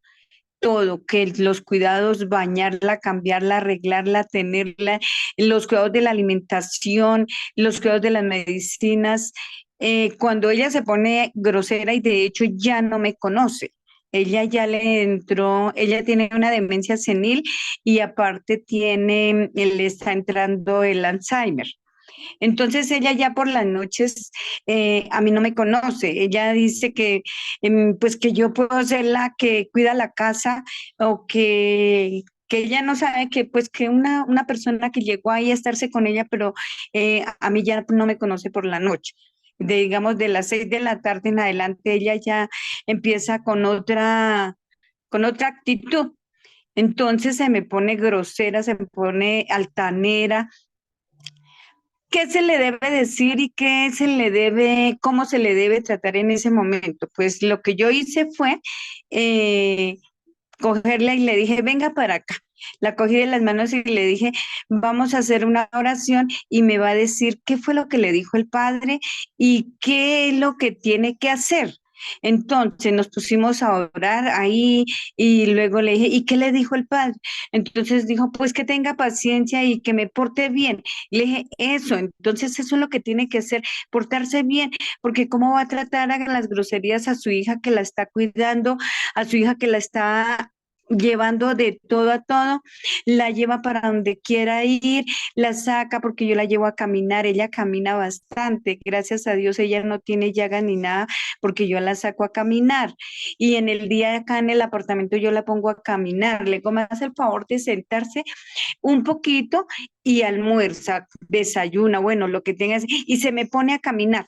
que los cuidados, bañarla, cambiarla, arreglarla, tenerla, los cuidados de la alimentación, los cuidados de las medicinas. Cuando ella se pone grosera y de hecho ya no me conoce. Ella ya le entró, ella tiene una demencia senil y aparte le está entrando el Alzheimer. Entonces ella ya por las noches a mí no me conoce. Ella dice que pues que yo puedo ser la que cuida la casa o que ella no sabe que pues que una persona que llegó ahí a estarse con ella, pero a mí ya no me conoce por la noche. Digamos de las 6 de la tarde en adelante ella ya empieza con otra actitud. Entonces se me pone grosera, se me pone altanera. ¿Qué se le debe decir y cómo se le debe tratar en ese momento? Pues lo que yo hice fue eh, cogerla y le dije, venga para acá. La cogí de las manos y le dije, vamos a hacer una oración y me va a decir qué fue lo que le dijo el padre y qué es lo que tiene que hacer. Entonces nos pusimos a orar ahí y luego le dije, ¿y qué le dijo el padre? Entonces dijo, pues que tenga paciencia y que me porte bien. Le dije, eso, entonces eso es lo que tiene que hacer, portarse bien, porque cómo va a tratar a las groserías a su hija que la está cuidando, a su hija que la está llevando de todo a todo, la lleva para donde quiera ir, la saca porque yo la llevo a caminar, ella camina bastante, gracias a Dios ella no tiene llagas ni nada porque yo la saco a caminar y en el día acá en el apartamento yo la pongo a caminar, le me hace el favor de sentarse un poquito y almuerza, desayuna, bueno, lo que tengas y se me pone a caminar.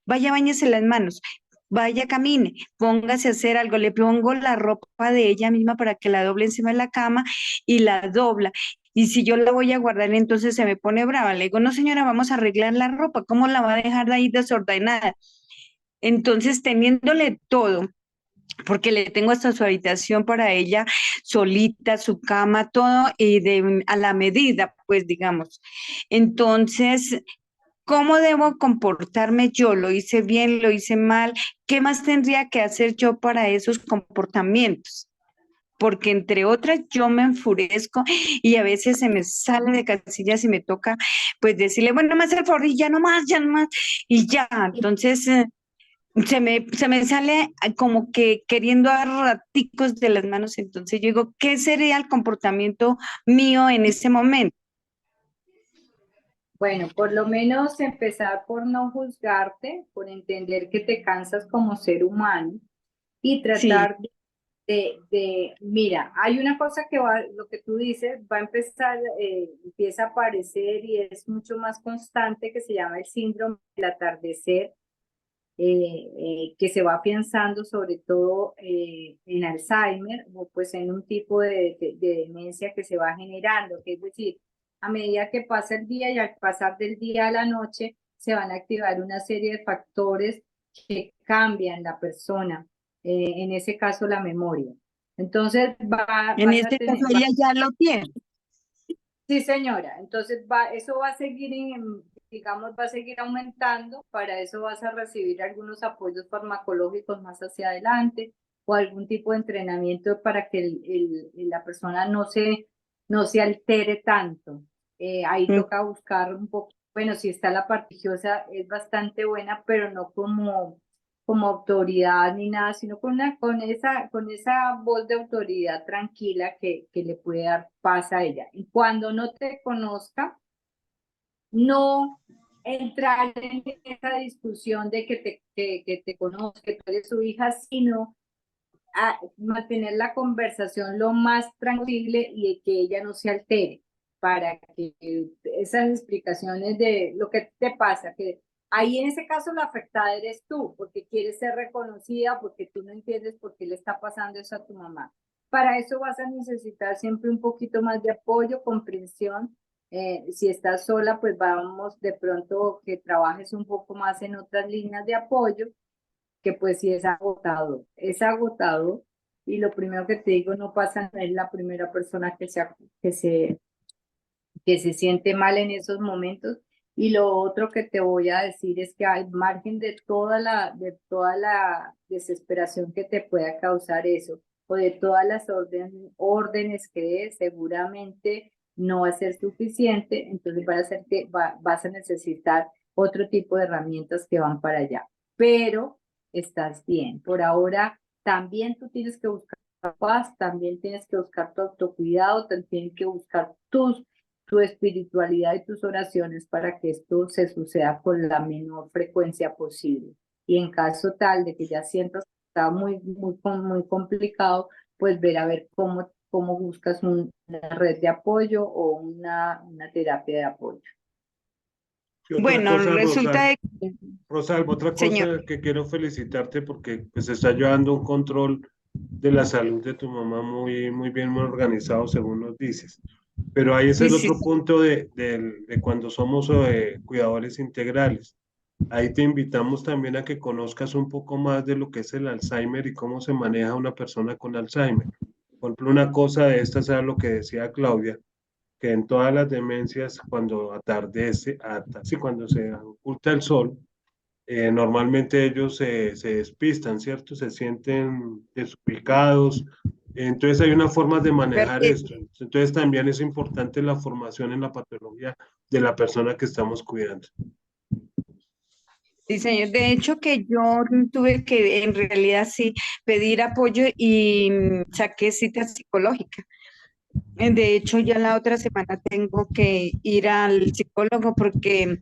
Vaya, báñese las manos, vaya, camine, póngase a hacer algo, le pongo la ropa de ella misma para que la doble encima de la cama y la dobla. Y si yo la voy a guardar, entonces se me pone brava. Le digo, no señora, vamos a arreglar la ropa, ¿cómo la va a dejar ahí desordenada? Entonces, teniéndole todo, porque le tengo hasta su habitación para ella, solita, su cama, todo, y a la medida, pues digamos. Entonces, ¿cómo debo comportarme yo? ¿Lo hice bien? ¿Lo hice mal? ¿Qué más tendría que hacer yo para esos comportamientos? Porque entre otras yo me enfurezco y a veces se me sale de casillas y me toca pues decirle, bueno, más el favor y ya no más, y ya. Entonces se me sale como que queriendo dar raticos de las manos. Entonces yo digo, ¿qué sería el comportamiento mío en ese momento? Bueno, por lo menos empezar por no juzgarte, por entender que te cansas como ser humano y Sí, tratar Mira, hay una cosa que va, lo que tú dices, va a empezar, empieza a aparecer y es mucho más constante, que se llama el síndrome del atardecer, que se va afianzando sobre todo en Alzheimer o pues en un tipo de demencia que se va generando, que es decir, a medida que pasa el día y al pasar del día a la noche, se van a activar una serie de factores que cambian la persona, en ese caso la memoria. Entonces En este caso ella ya lo tiene. Sí, señora. Entonces eso va a seguir, digamos, va a seguir aumentando. Para eso vas a recibir algunos apoyos farmacológicos más hacia adelante o algún tipo de entrenamiento para que la persona no se altere tanto. Ahí toca buscar un poco, bueno, si está la partigiosa es bastante buena, pero no como autoridad ni nada, sino con esa voz de autoridad tranquila que le puede dar paz a ella. Y cuando no te conozca, no entrar en esa discusión de que te conozca, que tú eres su hija, sino a mantener la conversación lo más tranquila y que ella no se altere, para que esas explicaciones de lo que te pasa, que ahí en ese caso la afectada eres tú, porque quieres ser reconocida, porque tú no entiendes por qué le está pasando eso a tu mamá. Para eso vas a necesitar siempre un poquito más de apoyo, comprensión. Si estás sola, pues vamos de pronto que trabajes un poco más en otras líneas de apoyo, que pues sí es agotador, y lo primero que te digo, no pasa, no es la primera persona que se siente mal en esos momentos. Y lo otro que te voy a decir es que al margen de toda la desesperación que te pueda causar eso, o de todas las órdenes que des, seguramente no va a ser suficiente, entonces vas a necesitar otro tipo de herramientas que van para allá. Pero estás bien. Por ahora, también tú tienes que buscar paz, también tienes que buscar tu autocuidado, también tienes que buscar tu espiritualidad y tus oraciones para que esto se suceda con la menor frecuencia posible. Y en caso tal de que ya sientas que está muy complicado, pues ver a ver cómo buscas una red de apoyo o una terapia de apoyo. Y otra Bueno, cosa, resulta Rosalba, otra señor, cosa que quiero felicitarte porque pues está llevando un control de la salud de tu mamá muy bien, muy organizado, según nos dices. Pero ahí es sí, el sí, otro punto de cuando somos cuidadores integrales. Ahí te invitamos también a que conozcas un poco más de lo que es el Alzheimer y cómo se maneja una persona con Alzheimer. Por ejemplo, una cosa de estas era lo que decía Claudia, que en todas las demencias, cuando atardece, sí, cuando se oculta el sol, normalmente ellos se despistan, ¿cierto? Se sienten desubicados. Entonces hay una forma de manejar esto. perfecto. Entonces también es importante la formación en la patología de la persona que estamos cuidando. Sí, señor. De hecho, que yo tuve que, en realidad, sí, pedir apoyo y saqué cita psicológica. De hecho, ya la otra semana tengo que ir al psicólogo porque,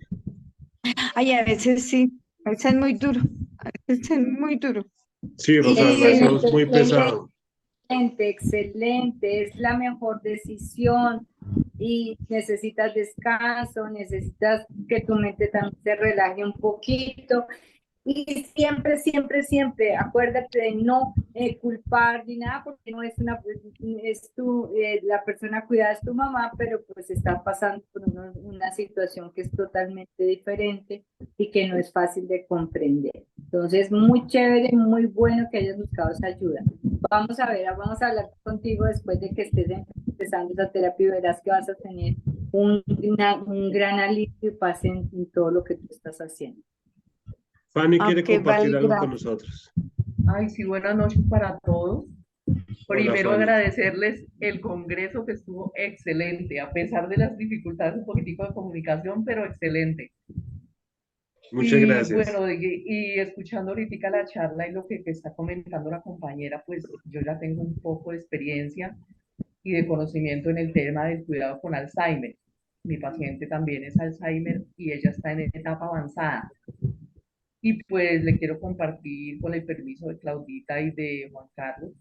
ay, a veces sí, a veces es muy duro, a veces es muy duro. Sí, Rosalba, Y eso es muy pesado. Excelente, excelente, es la mejor decisión y necesitas descanso, necesitas que tu mente también se relaje un poquito. Y siempre, siempre, siempre, acuérdate de no culpar ni nada, porque no es la persona cuidada es tu mamá, pero pues está pasando por una situación que es totalmente diferente y que no es fácil de comprender. Entonces, muy chévere, muy bueno que hayas buscado esa ayuda. Vamos a ver, vamos a hablar contigo después de que estés empezando esa terapia y verás que vas a tener un gran alivio y paz en todo lo que tú estás haciendo. Fanny quiere aunque compartir vale, algo con gracias. nosotros. Ay, sí, buenas noches para todos. Hola, Primero Fanny. agradecerles el congreso que estuvo excelente, a pesar de las dificultades un poquitico de comunicación, pero excelente. Muchas Y gracias. bueno, y escuchando ahorita la charla y lo que está comentando la compañera, pues yo ya tengo un poco de experiencia y de conocimiento en el tema del cuidado con Alzheimer. Mi paciente también es Alzheimer y ella está en etapa avanzada. Y pues le quiero compartir con el permiso de Claudita y de Juan Carlos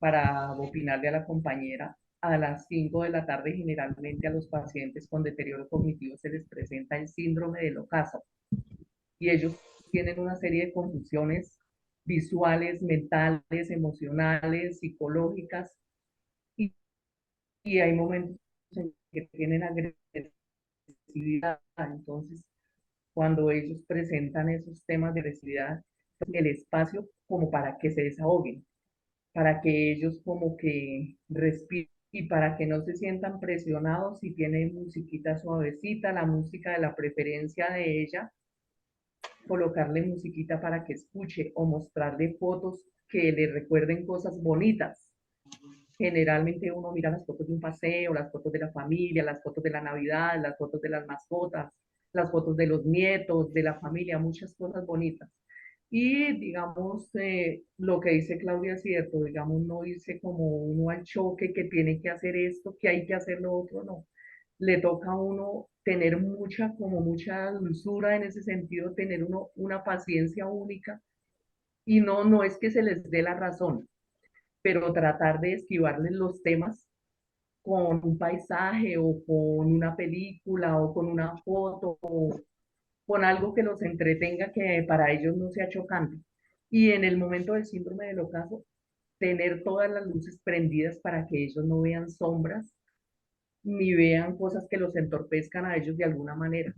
para opinarle a la compañera. A las 5 de la tarde generalmente a los pacientes con deterioro cognitivo se les presenta el síndrome del ocaso y ellos tienen una serie de confusiones visuales, mentales, emocionales, psicológicas y hay momentos en que tienen agresividad. Entonces, cuando ellos presentan esos temas de agresividad, el espacio como para que se desahoguen, para que ellos como que respiren y para que no se sientan presionados. Si tienen musiquita suavecita, la música de la preferencia de ella, colocarle musiquita para que escuche o mostrarle fotos que le recuerden cosas bonitas. Generalmente uno mira las fotos de un paseo, las fotos de la familia, las fotos de la Navidad, las fotos de las mascotas, las fotos de los nietos, de la familia, muchas cosas bonitas. Y digamos, lo que dice Claudia es cierto, digamos, no irse como uno al choque, que tiene que hacer esto, que hay que hacer lo otro, no. Le toca a uno tener mucha dulzura en ese sentido, tener uno una paciencia única y no es que se les dé la razón, pero tratar de esquivarles los temas con un paisaje o con una película o con una foto o con algo que los entretenga que para ellos no sea chocante. Y en el momento del síndrome del ocaso, tener todas las luces prendidas para que ellos no vean sombras ni vean cosas que los entorpezcan a ellos de alguna manera.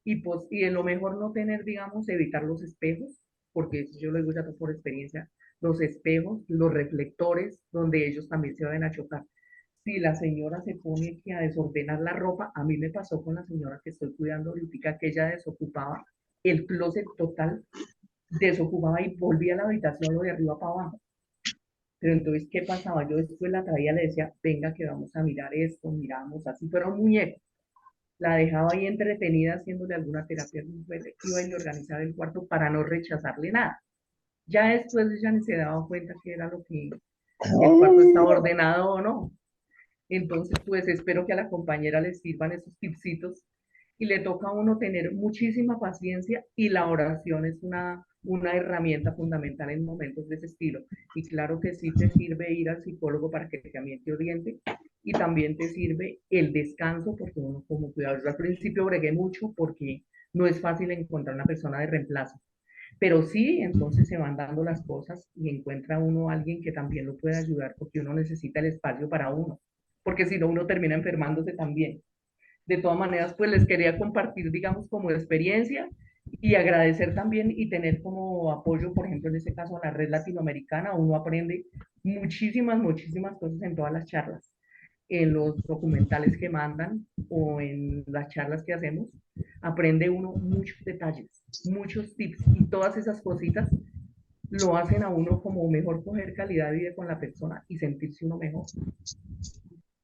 Y en lo mejor no tener, digamos, evitar los espejos, porque eso yo lo digo ya por experiencia, los espejos, los reflectores, donde ellos también se van a chocar. Si la señora se pone aquí a desordenar la ropa, a mí me pasó con la señora que estoy cuidando ahorita, que ella desocupaba el closet total, desocupaba y volvía a la habitación lo de arriba para abajo. Pero entonces, ¿qué pasaba? Yo después la traía, le decía, venga que vamos a mirar esto, miramos así, fuera un muñeco. La dejaba ahí entretenida haciéndole alguna terapia, iba y le organizaba el cuarto para no rechazarle nada. Ya después ella ni se daba cuenta que era lo que el cuarto estaba ordenado o no. Entonces, pues espero que a la compañera le sirvan esos tipsitos y le toca a uno tener muchísima paciencia y la oración es una herramienta fundamental en momentos de ese estilo. Y claro que sí te sirve ir al psicólogo para que también te oriente y también te sirve el descanso porque uno como cuidador, yo al principio bregué mucho porque no es fácil encontrar una persona de reemplazo. Pero sí, entonces se van dando las cosas y encuentra uno a alguien que también lo pueda ayudar porque uno necesita el espacio para uno, porque si no uno termina enfermándose también. De todas maneras, pues les quería compartir, digamos, como experiencia y agradecer también y tener como apoyo, por ejemplo, en este caso, a la red latinoamericana. Uno aprende muchísimas cosas en todas las charlas, en los documentales que mandan o en las charlas que hacemos. Aprende uno muchos detalles, muchos tips y todas esas cositas lo hacen a uno como mejor coger calidad de vida con la persona y sentirse uno mejor.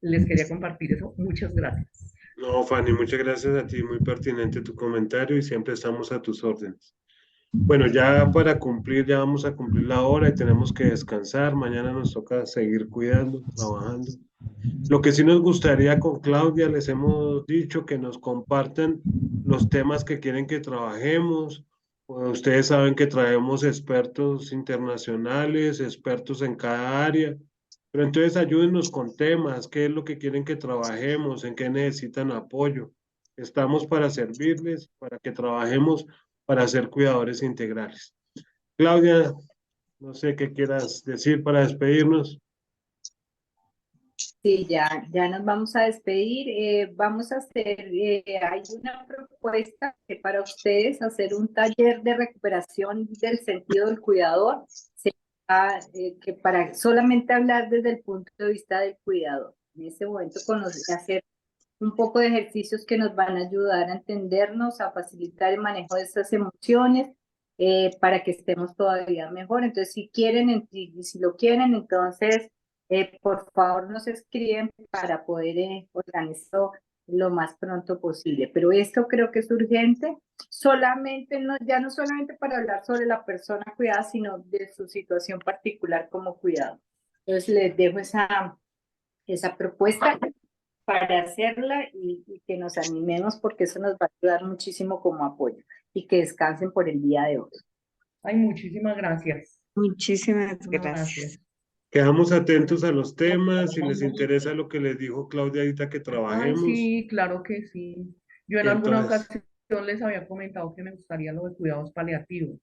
Les quería compartir eso. Muchas gracias. No, Fanny, muchas gracias a ti, muy pertinente tu comentario y siempre estamos a tus órdenes. Bueno, ya para cumplir, ya vamos a cumplir la hora y tenemos que descansar. Mañana nos toca seguir cuidando, trabajando. Lo que sí nos gustaría con Claudia, les hemos dicho que nos compartan los temas que quieren que trabajemos. Ustedes saben que traemos expertos internacionales, expertos en cada área. Pero entonces ayúdennos con temas, qué es lo que quieren que trabajemos, en qué necesitan apoyo. Estamos para servirles, para que trabajemos para ser cuidadores integrales. Claudia, no sé qué quieras decir para despedirnos. Sí, ya nos vamos a despedir. Vamos a hacer, hay una propuesta que para ustedes hacer un taller de recuperación del sentido del cuidador, que para solamente hablar desde el punto de vista del cuidador. En este momento hacer un poco de ejercicios que nos van a ayudar a entendernos, a facilitar el manejo de esas emociones, para que estemos todavía mejor. Entonces, si lo quieren, entonces, por favor nos escriben para poder organizarlo lo más pronto posible. Pero esto creo que es urgente, ya no solamente para hablar sobre la persona cuidada, sino de su situación particular como cuidado. Entonces, les dejo esa propuesta para hacerla y que nos animemos porque eso nos va a ayudar muchísimo como apoyo y que descansen por el día de hoy. Ay, muchísimas gracias. Muchísimas Gracias. gracias. Quedamos atentos a los temas, si les interesa lo que les dijo Claudia ahorita que Ay, trabajemos. sí, claro que sí. Yo en Y alguna entonces, ocasión les había comentado que me gustaría lo de cuidados paliativos.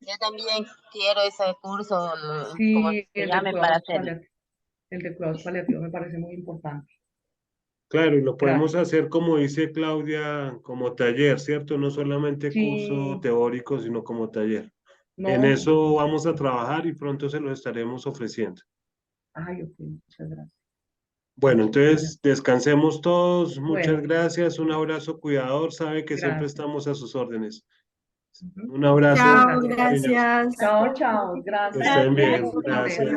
Yo también quiero ese curso, como Sí, se el de llame, para cuidados hacerlo. paliativos. El de cuidados paliativos me parece muy importante. claro, y lo podemos Gracias. hacer como dice Claudia, como taller, ¿cierto? No solamente curso Sí, teórico, sino como taller. En no. eso vamos a trabajar y pronto se lo estaremos ofreciendo. Ay, ok, muchas gracias. Bueno, Muchas gracias. entonces descansemos todos. Muchas Bueno, gracias. Un abrazo, cuidador. Sabe que siempre gracias. estamos a sus órdenes. Ujú. Un abrazo Chao, cariñoso. gracias. Chao, chao. Que Gracias. estén bien. Andrea. Gracias.